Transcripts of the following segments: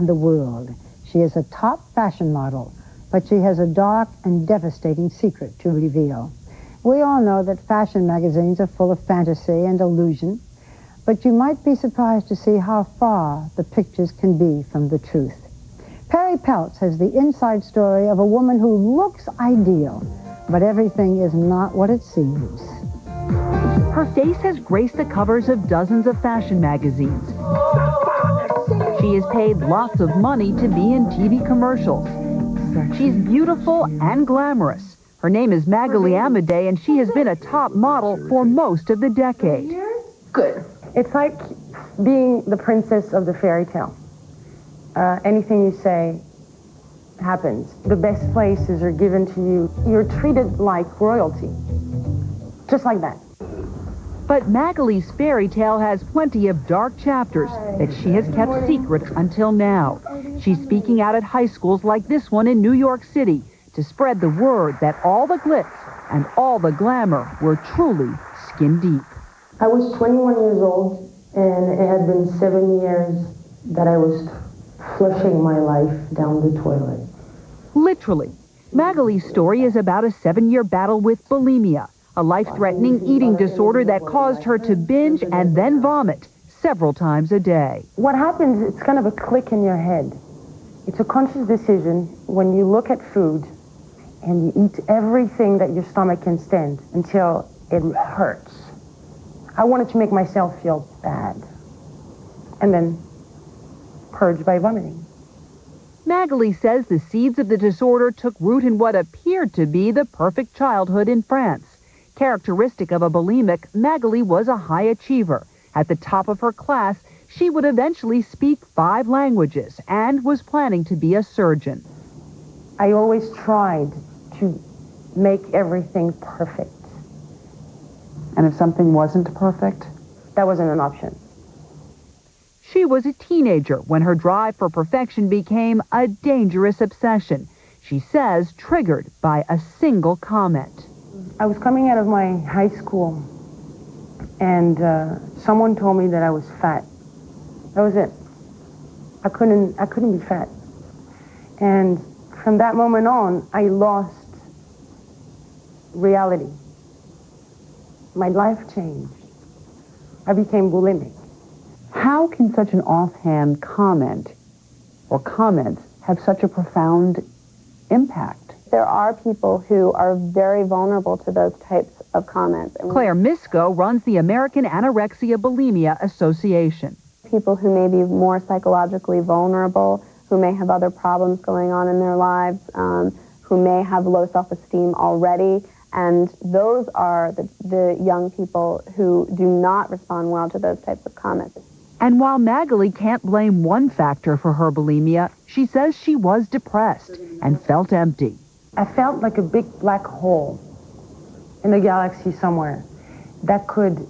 the world. She is a top fashion model, but she has a dark and devastating secret to reveal. We all know that fashion magazines are full of fantasy and illusion, but you might be surprised to see how far the pictures can be from the truth. Perry Peltz has the inside story of a woman who looks ideal, but everything is not what it seems. Her face has graced the covers of dozens of fashion magazines. She is paid lots of money to be in TV commercials. She's beautiful and glamorous. Her name is Magali Amadei, and she has been a top model for most of the decade. Good. It's like being the princess of the fairy tale. Anything you say happens. The best places are given to you. You're treated like royalty. Just like that. But Magali's fairy tale has plenty of dark chapters that she has kept secret until now. She's speaking out at high schools like this one in New York City to spread the word that all the glitz and all the glamour were truly skin deep. I was 21 years old, and it had been 7 years that I was flushing my life down the toilet. Literally. Magali's story is about a 7-year battle with bulimia, a life-threatening eating disorder that caused her to binge and then vomit several times a day. What happens, it's kind of a click in your head. It's a conscious decision when you look at food and you eat everything that your stomach can stand until it hurts. I wanted to make myself feel bad and then purge by vomiting. Magali says the seeds of the disorder took root in what appeared to be the perfect childhood in France. Characteristic of a bulimic, Magali was a high achiever. At the top of her class, she would eventually speak 5 languages and was planning to be a surgeon. I always tried to make everything perfect. And if something wasn't perfect? That wasn't an option. She was a teenager when her drive for perfection became a dangerous obsession. She says triggered by a single comment. I was coming out of my high school, and someone told me that I was fat. That was it. I couldn't be fat. And from that moment on, I lost reality. My life changed. I became bulimic. How can such an offhand comment or comments have such a profound impact? There are people who are very vulnerable to those types of comments. Claire Misko runs the American Anorexia Bulimia Association. People who may be more psychologically vulnerable, who may have other problems going on in their lives, who may have low self-esteem already, and those are the young people who do not respond well to those types of comments. And while Magali can't blame one factor for her bulimia, she says she was depressed and felt empty. I felt like a big black hole in the galaxy somewhere that could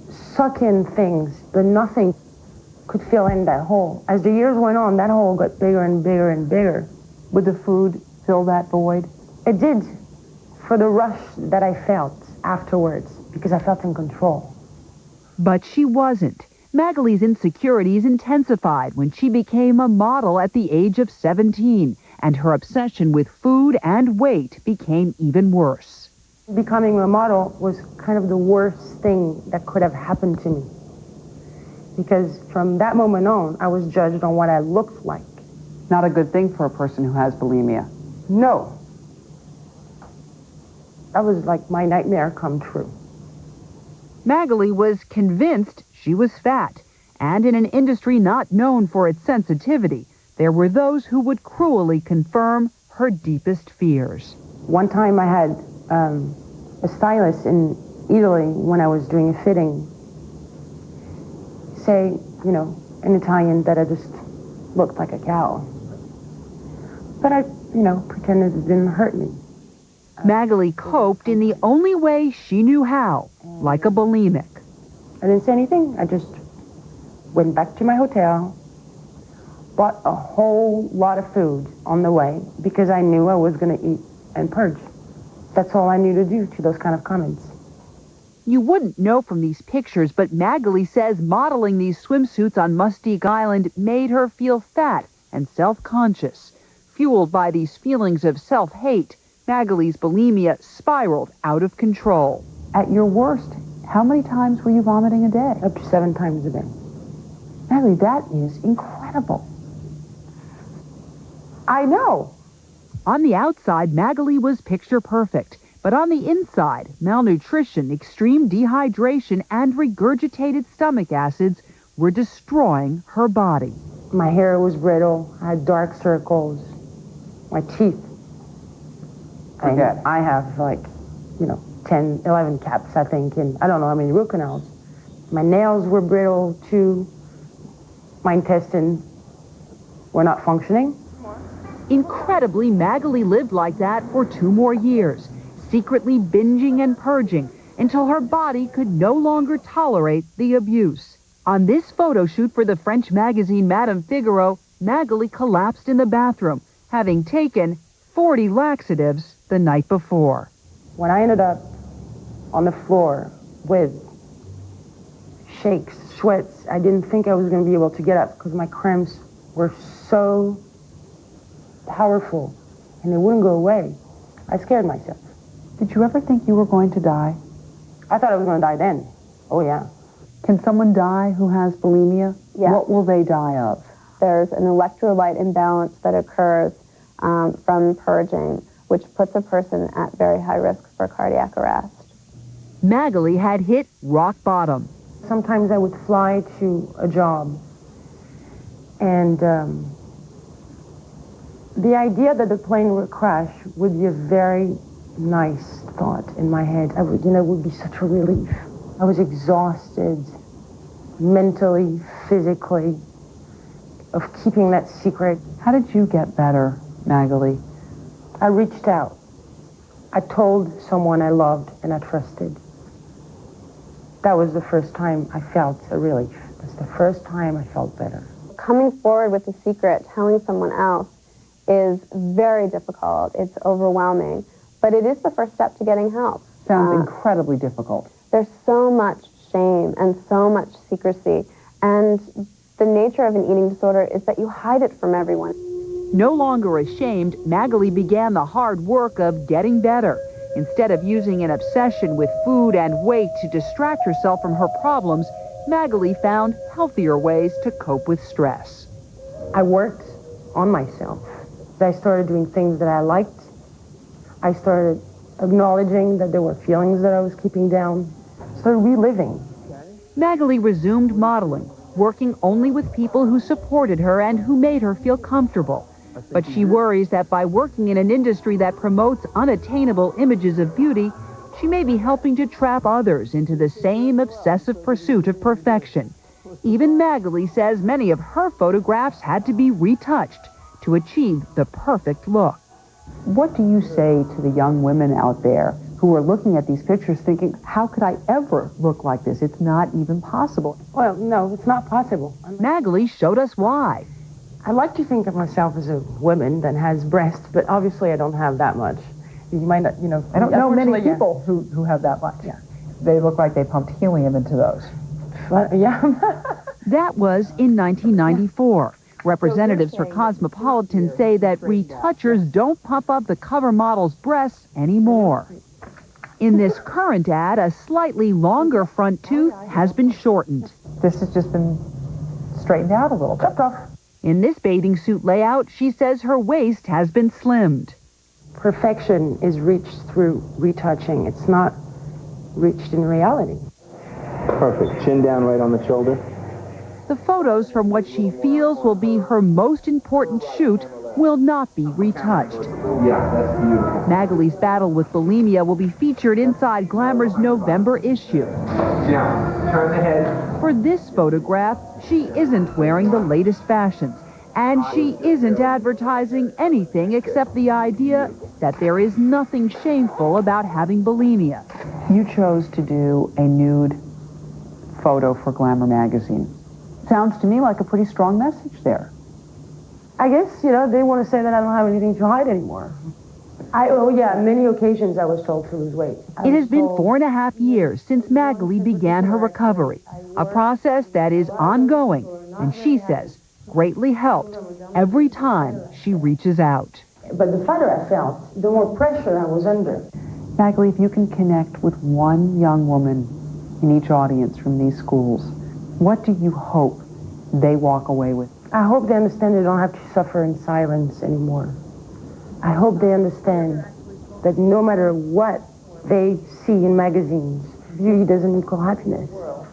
suck in things, but nothing could fill in that hole. As the years went on, that hole got bigger and bigger and bigger. Would the food fill that void? It did, for the rush that I felt afterwards, because I felt in control. But she wasn't. Magali's insecurities intensified when she became a model at the age of 17, and her obsession with food and weight became even worse. Becoming a model was kind of the worst thing that could have happened to me. Because from that moment on, I was judged on what I looked like. Not a good thing for a person who has bulimia. No. That was like my nightmare come true. Magali was convinced she was fat, and in an industry not known for its sensitivity, there were those who would cruelly confirm her deepest fears. One time I had a stylist in Italy when I was doing a fitting say, you know, in Italian that I just looked like a cow. But I, you know, pretended it didn't hurt me. Magali coped in the only way she knew how, like a bulimic. I didn't say anything. I just went back to my hotel, bought a whole lot of food on the way because I knew I was going to eat and purge. That's all I knew to do to those kind of comments. You wouldn't know from these pictures, but Magali says modeling these swimsuits on Mustique Island made her feel fat and self-conscious. Fueled by these feelings of self-hate, Magali's bulimia spiraled out of control. At your worst, how many times were you vomiting a day? Up to 7 times a day. Magali, that is incredible. I know. On the outside, Magali was picture perfect. But on the inside, malnutrition, extreme dehydration, and regurgitated stomach acids were destroying her body. My hair was brittle. I had dark circles. My teeth. I have like, 10, 11 caps, I think, and I don't know how many root canals. My nails were brittle too. My intestines were not functioning. Incredibly, Magali lived like that for 2 more years, secretly binging and purging until her body could no longer tolerate the abuse. On this photo shoot for the French magazine Madame Figaro, Magali collapsed in the bathroom, having taken 40 laxatives the night before. When I ended up on the floor with shakes, sweats, I didn't think I was going to be able to get up because my cramps were so powerful and they wouldn't go away. I scared myself. Did you ever think you were going to die? I thought I was going to die then. Oh, yeah. Can someone die who has bulimia? Yes. What will they die of? There's an electrolyte imbalance that occurs from purging, which puts a person at very high risk for cardiac arrest. Magali had hit rock bottom. Sometimes I would fly to a job, and the idea that the plane would crash would be a very nice thought in my head. It would be such a relief. I was exhausted, mentally, physically, of keeping that secret. How did you get better, Magali? I reached out. I told someone I loved and I trusted. That was the first time I felt a relief. That's the first time I felt better. Coming forward with a secret, telling someone else, is very difficult. It's overwhelming. But it is the first step to getting help. Sounds incredibly difficult. There's so much shame and so much secrecy. And the nature of an eating disorder is that you hide it from everyone. No longer ashamed, Magali began the hard work of getting better. Instead of using an obsession with food and weight to distract herself from her problems, Magali found healthier ways to cope with stress. I worked on myself. I started doing things that I liked. I started acknowledging that there were feelings that I was keeping down. Started reliving. Magali resumed modeling, working only with people who supported her and who made her feel comfortable. But she worries that by working in an industry that promotes unattainable images of beauty, she may be helping to trap others into the same obsessive pursuit of perfection. Even Magali says many of her photographs had to be retouched to achieve the perfect look. What do you say to the young women out there who are looking at these pictures thinking, how could I ever look like this? It's not even possible. Well, no, it's not possible. Magali showed us why. I like to think of myself as a woman that has breasts, but obviously I don't have that much. You might not, I don't know many people who have that much. Yeah. They look like they pumped helium into those. Yeah. That was in 1994. Representatives for Cosmopolitan say that retouchers don't pump up the cover model's breasts anymore. In this current ad, a slightly longer front tooth has been shortened. This has just been straightened out a little bit. In this bathing suit layout, she says her waist has been slimmed. Perfection is reached through retouching. It's not reached in reality. Perfect. Chin down right on the shoulder. The photos from what she feels will be her most important shoot will not be retouched. Yeah, that's beautiful. Magali's battle with bulimia will be featured inside Glamour's November issue. Now, turn the head. For this photograph, she isn't wearing the latest fashions, and she isn't advertising anything except the idea that there is nothing shameful about having bulimia. You chose to do a nude photo for Glamour magazine. Sounds to me like a pretty strong message there. I guess, they want to say that I don't have anything to hide anymore. Oh yeah, on many occasions I was told to lose weight. It has been 4.5 years since Magali began her recovery, a process that is ongoing, and she says greatly helped every time she reaches out. But the fatter I felt, the more pressure I was under. Magali, if you can connect with one young woman in each audience from these schools, what do you hope they walk away with? I hope they understand they don't have to suffer in silence anymore. I hope they understand that no matter what they see in magazines, beauty doesn't equal happiness.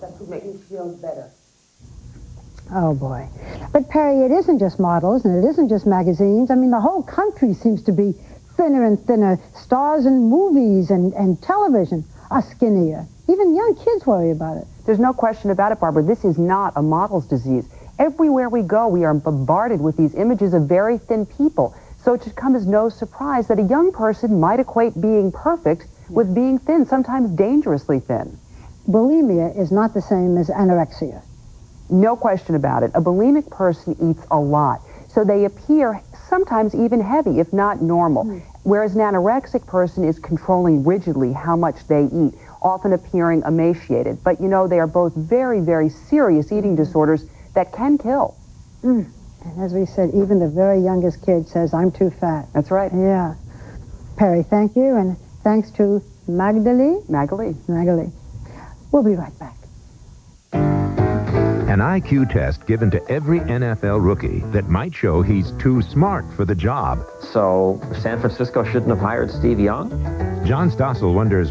That's what makes me feel better. Oh, boy. But, Perry, it isn't just models, and it isn't just magazines. I mean, the whole country seems to be thinner and thinner. Stars in movies and television are skinnier. Even young kids worry about it. There's no question about it, Barbara. This is not a model's disease. Everywhere we go, we are bombarded with these images of very thin people. So it should come as no surprise that a young person might equate being perfect with being thin, sometimes dangerously thin. Bulimia is not the same as anorexia. No question about it. A bulimic person eats a lot, so they appear sometimes even heavy, if not normal. Whereas an anorexic person is controlling rigidly how much they eat, often appearing emaciated. But you know, they are both very, very serious eating disorders that can kill. And as we said, even the very youngest kid says, I'm too fat. That's right. Yeah. Perry, thank you, and thanks to Magali. We'll be right back. An IQ test given to every NFL rookie that might show he's too smart for the job. So San Francisco shouldn't have hired Steve Young? John Stossel wonders